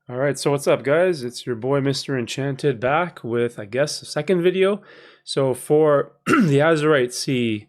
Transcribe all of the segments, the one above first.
All right, so what's up, guys? It's your boy Mr. Enchanted back with, I guess, a second video. So for the Azurite Sea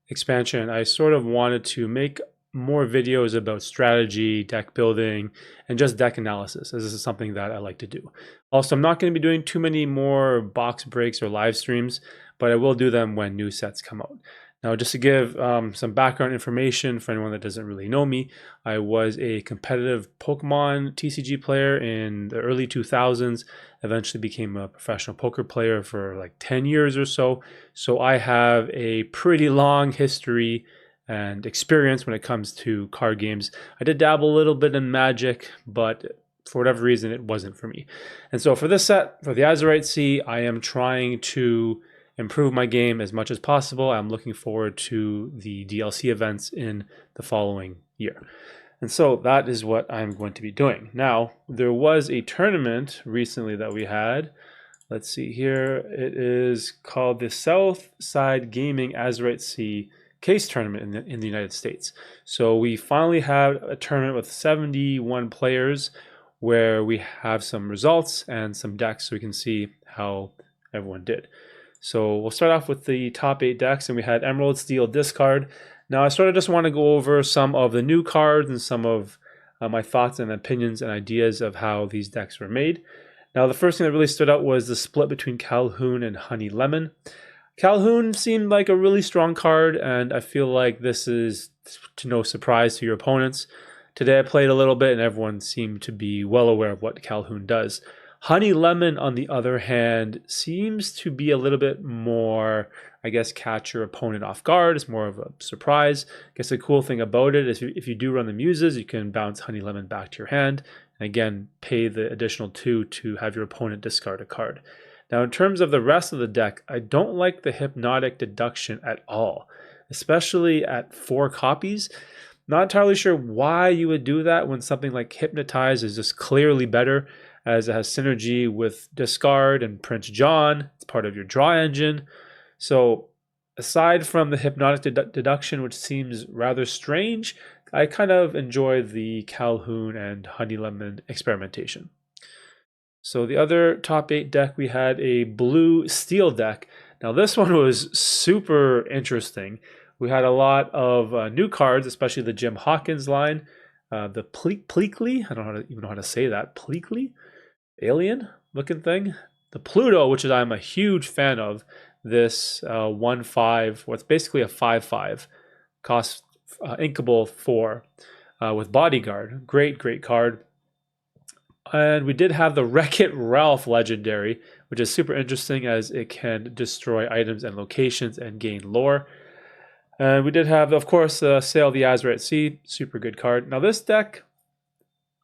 expansion, I sort of wanted to make more videos about strategy, deck building, and just deck analysis, as this is something that I like to do. Also, I'm not going to be doing too many more box breaks or live streams, but I will do them when new sets come out. Now, just to give some background information for anyone that doesn't really know me, I was a competitive Pokemon TCG player in the early 2000s, eventually became a professional poker player for like 10 years or so. So I have a pretty long history and experience when it comes to card games. I did dabble a little bit in Magic, but for whatever reason, it wasn't for me. And so for this set, for the Azurite Sea, I am trying to improve my game as much as possible. I'm looking forward to the DLC events in the following year. And so that is what I'm going to be doing. Now, there was a tournament recently that we had. Let's see here. It is called the Southside Gaming Azurite Sea Case Tournament in the United States. So we finally had a tournament with 71 players where we have some results and some decks so we can see how everyone did. So we'll start off with the top 8 decks, and we had Emerald, Steel, Discard. Now I sort of just want to go over some of the new cards and some of my thoughts and opinions and ideas of how these decks were made. Now the first thing that really stood out was the split between Calhoun and Honey Lemon. Calhoun seemed like a really strong card, and I feel like this is to no surprise to your opponents. Today I played a little bit, and everyone seemed to be well aware of what Calhoun does. Honey Lemon, on the other hand, seems to be a little bit more, I guess, catch your opponent off guard. It's more of a surprise. I guess the cool thing about it is if you do run the Muses, you can bounce Honey Lemon back to your hand. And again, pay the additional 2 to have your opponent discard a card. Now, in terms of the rest of the deck, I don't like the Hypnotic Deduction at all, especially at 4 copies. Not entirely sure why you would do that when something like Hypnotize is just clearly better, as it has synergy with Discard and Prince John. It's part of your draw engine. So aside from the Hypnotic Deduction, which seems rather strange, I kind of enjoy the Calhoun and Honey Lemon experimentation. So the other top 8 deck, we had a blue steel deck. Now this one was super interesting. We had a lot of new cards, especially the Jim Hawkins line. The Pleakley, I don't even know how to say that. Pleakley? Alien looking thing. The Pluto, which is I'm a huge fan of. This 1/5, well, it's basically a 5/5, costs inkable 4 with Bodyguard. Great card. And we did have the Wreck-It Ralph legendary, which is super interesting as it can destroy items and locations and gain lore. And we did have, of course, Sail the Azurite Sea, super good card. Now this deck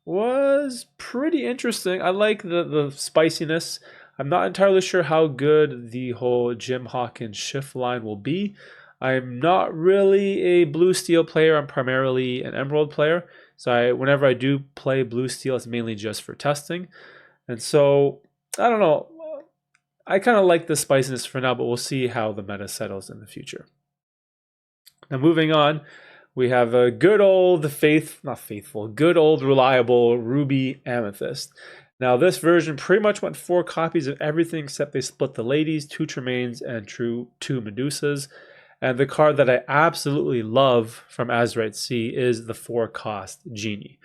was pretty interesting. I like the spiciness. I'm not entirely sure how good the whole Jim Hawkins shift line will be. I'm not really a blue steel player. I'm primarily an emerald player. So whenever I do play blue steel, it's mainly just for testing. And so, I don't know. I kind of like the spiciness for now, but we'll see how the meta settles in the future. Now moving on, we have a good old good old reliable Ruby Amethyst. Now this version pretty much went 4 copies of everything except they split the ladies, 2 Tremaines, and 2 Medusas. And the card that I absolutely love from Azurite Sea is the 4-cost Genie.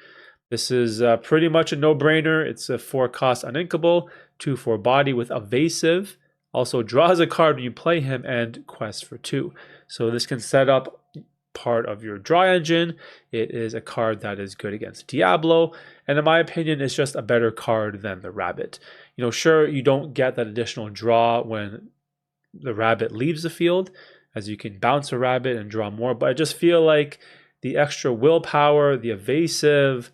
This is pretty much a no-brainer. It's a 4-cost uninkable, 2 for body with evasive. Also draws a card when you play him and quest for 2. So this can set up part of your draw engine. It is a card that is good against Diablo, and in my opinion, it's just a better card than the Rabbit. You know, sure, you don't get that additional draw when the Rabbit leaves the field, as you can bounce a Rabbit and draw more, but I just feel like the extra willpower, the evasive,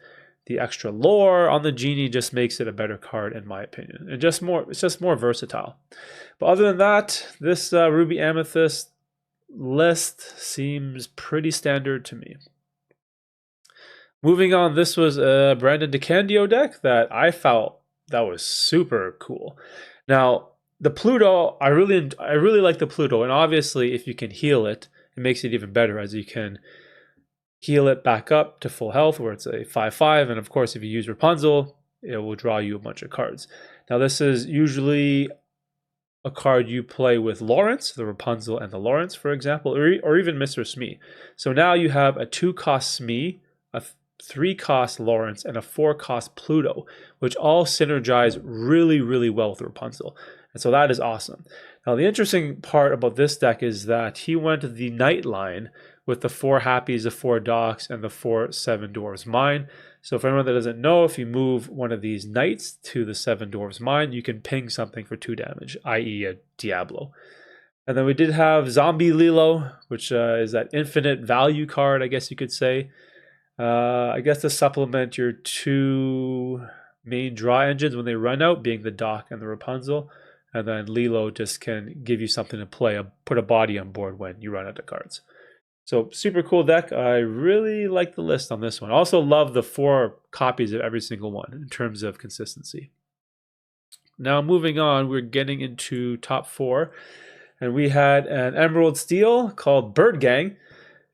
the extra lore on the Genie just makes it a better card in my opinion. And it's just more versatile. But other than that, this Ruby Amethyst list seems pretty standard to me. Moving on, this was a Brandon DeCandio deck that I felt that was super cool. Now, the Pluto, I really like the Pluto, and obviously if you can heal it, it makes it even better, as you can heal it back up to full health where it's a 5/5, and of course if you use Rapunzel, it will draw you a bunch of cards. Now this is usually a card you play with Lawrence, the Rapunzel and the Lawrence, for example, or even Mr. Smee. So now you have a 2-cost Smee, a 3-cost Lawrence, and a 4-cost Pluto, which all synergize really, really well with Rapunzel. And so that is awesome. Now the interesting part about this deck is that he went the Knight line with the 4 Happies, the 4 Docks, and the 4 Seven Dwarves Mine. So for anyone that doesn't know, if you move one of these Knights to the Seven Dwarves Mine, you can ping something for 2 damage, i.e. a Diablo. And then we did have Zombie Lilo, which is that infinite value card, I guess you could say. I guess to supplement your 2 main draw engines when they run out, being the Dock and the Rapunzel. And then Lilo just can give you something to play, put a body on board when you run out of cards. So super cool deck. I really like the list on this one. Also love the 4 copies of every single one in terms of consistency. Now moving on, we're getting into top 4. And we had an Emerald Steel called Bird Gang.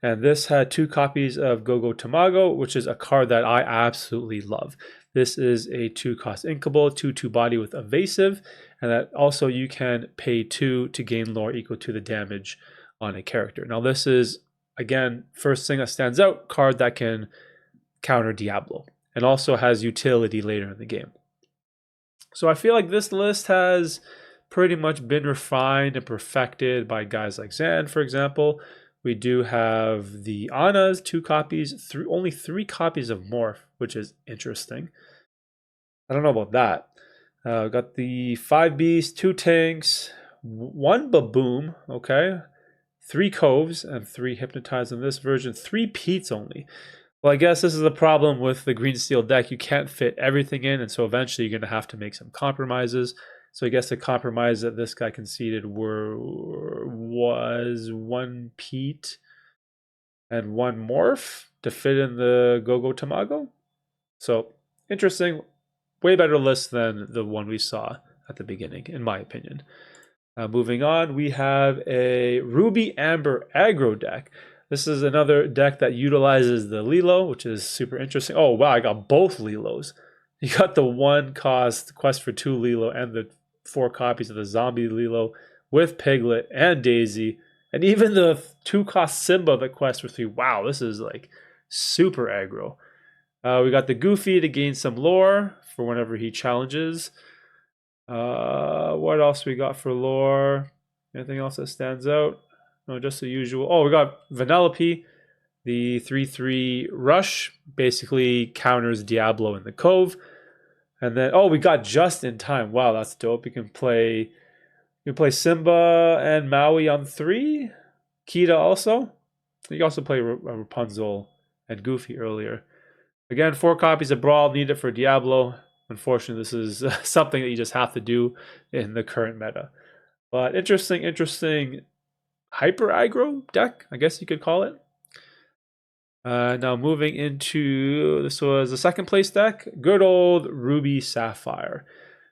And this had 2 copies of Gogo Tamago, which is a card that I absolutely love. This is a 2-cost inkable, 2/2 body with evasive. And that also you can pay 2 to gain lore equal to the damage on a character. Now this is, again, first thing that stands out, card that can counter Diablo and also has utility later in the game. So I feel like this list has pretty much been refined and perfected by guys like Zan, for example. We do have the Anna's 2 copies, only 3 copies of Morph, which is interesting. I don't know about that. Got the 5 Beasts, 2 Tanks, 1 Baboom, okay, 3 Coves, and 3 Hypnotize in this version, 3 Peats only. Well, I guess this is the problem with the Green Steel deck. You can't fit everything in, and so eventually you're going to have to make some compromises. So I guess the compromise that this guy conceded was 1 Pete and 1 Morph to fit in the Gogo Tamago. So interesting. Way better list than the one we saw at the beginning, in my opinion. Moving on, we have a Ruby Amber aggro deck. This is another deck that utilizes the Lilo, which is super interesting. Oh, wow, I got both Lilos. You got the 1-cost Quest for 2 Lilo and the 4 copies of the Zombie Lilo with Piglet and Daisy, and even the 2-cost Simba, the Quest for 3. Wow, this is like super aggro. We got the Goofy to gain some lore for whenever he challenges. What else we got for lore? Anything else that stands out? No, just the usual. Oh, we got Vanellope, the 3/3 Rush, basically counters Diablo in the Cove. And then, oh, we got Just in Time. Wow, that's dope. You can play Simba and Maui on 3. Kita also. You can also play Rapunzel and Goofy earlier. Again, 4 copies of Brawl needed for Diablo. Unfortunately, this is something that you just have to do in the current meta. But interesting hyper aggro deck, I guess you could call it. Now moving into, this was the second place deck, good old Ruby Sapphire.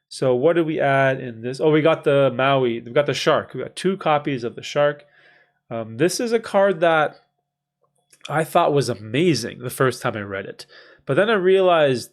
So what did we add in this? Oh, we got the Maui, we got the Shark. We got 2 copies of the Shark. This is a card that I thought was amazing the first time I read it. But then I realized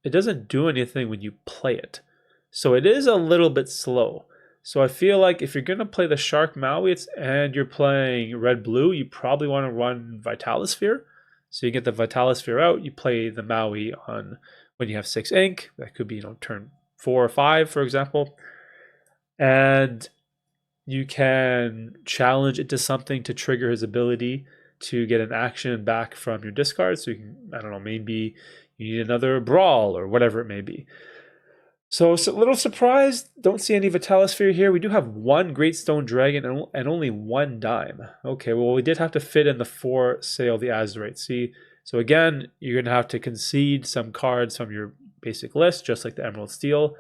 it doesn't do anything when you play it. So it is a little bit slow. So I feel like if you're going to play the Shark Maui and you're playing red-blue, you probably want to run Vitalisphere. So you get the Vitalisphere out, you play the Maui on when you have 6 ink. That could be, turn 4 or 5, for example. And you can challenge it to something to trigger his ability to get an action back from your discard. So you can, I don't know, maybe you need another Brawl or whatever it may be. So a little surprised, don't see any Vitalisphere here. We do have 1 Great Stone Dragon and only 1 Dime. Okay, well, we did have to fit in the 4 Sail the Azurite Sea. So again, you're going to have to concede some cards from your basic list, just like the Emerald Steel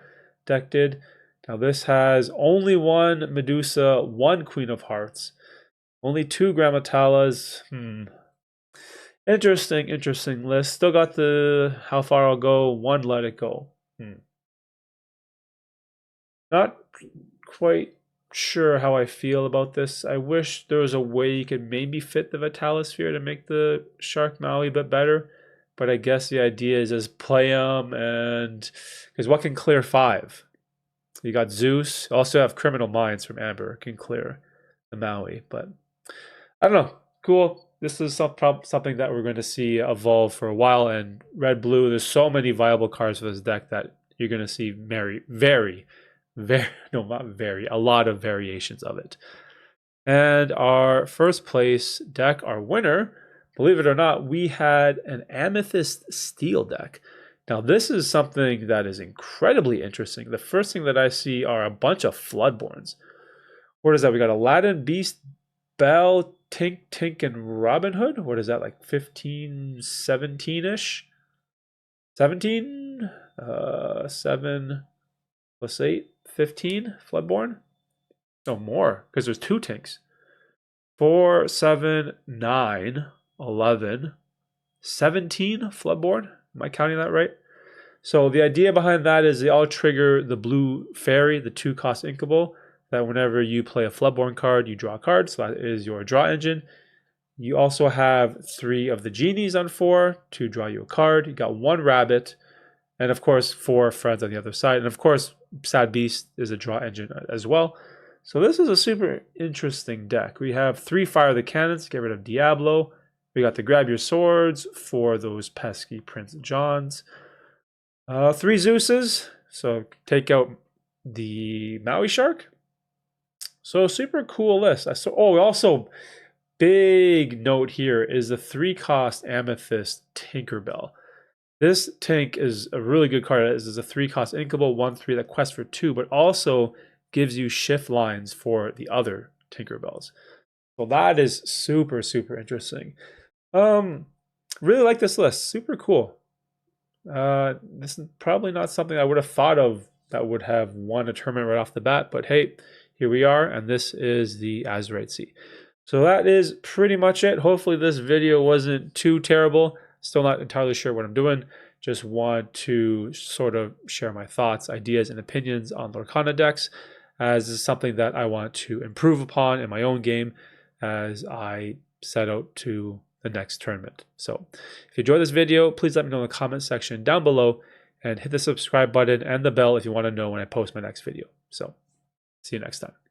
deck did. Now this has only 1 Medusa, 1 Queen of Hearts, only 2 Gramatalas. Interesting list. Still got the How Far I'll Go, 1 Let It Go. Not quite sure how I feel about this. I wish there was a way you could maybe fit the Vitalisphere to make the Shark Maui a bit better. but I guess the idea is just play them, and because what can clear 5? You got Zeus. Also have Criminal Minds from Amber can clear the Maui, but I don't know. Cool. This is something that we're going to see evolve for a while. And red blue, there's so many viable cards for this deck that you're going to see a lot of variations of it. And our first place deck, our winner, believe it or not, we had an Amethyst Steel deck. Now, this is something that is incredibly interesting. The first thing that I see are a bunch of Floodborns. What is that? We got Aladdin, Beast, Belle, Tink, and Robin Hood. What is that, like 15, 17-ish? 17? 7 plus 8, 15 Floodborn? No, more, because there's 2 Tinks. 4, 7, 9, 11, 17 Floodborn. Am I counting that right? So the idea behind that is they all trigger the blue fairy, the 2-cost inkable, that whenever you play a Floodborn card, you draw a card. So that is your draw engine. You also have 3 of the genies on 4 to draw you a card. You got 1 rabbit, and of course 4 friends on the other side. And of course, Sad Beast is a draw engine as well. So this is a super interesting deck. We have 3 Fire the Cannons to get rid of Diablo. We got the Grab Your Swords for those pesky Prince Johns. 3 Zeuses, so take out the Maui Shark. So super cool list. Also big note here is the 3-cost Amethyst Tinkerbell. This Tink is a really good card. This is a 3-cost inkable, 1/3 that quests for 2, but also gives you shift lines for the other Tinkerbells. So that is super, super interesting. Really like this list. Super cool. This is probably not something I would have thought of that would have won a tournament right off the bat, but hey, here we are, and this is the Azurite Sea. So that is pretty much it. Hopefully this video wasn't too terrible. Still not entirely sure what I'm doing. Just want to sort of share my thoughts, ideas, and opinions on Lorcana decks, as this is something that I want to improve upon in my own game as I set out to the next tournament. So if you enjoyed this video, please let me know in the comment section down below, and hit the subscribe button and the bell if you want to know when I post my next video. So see you next time.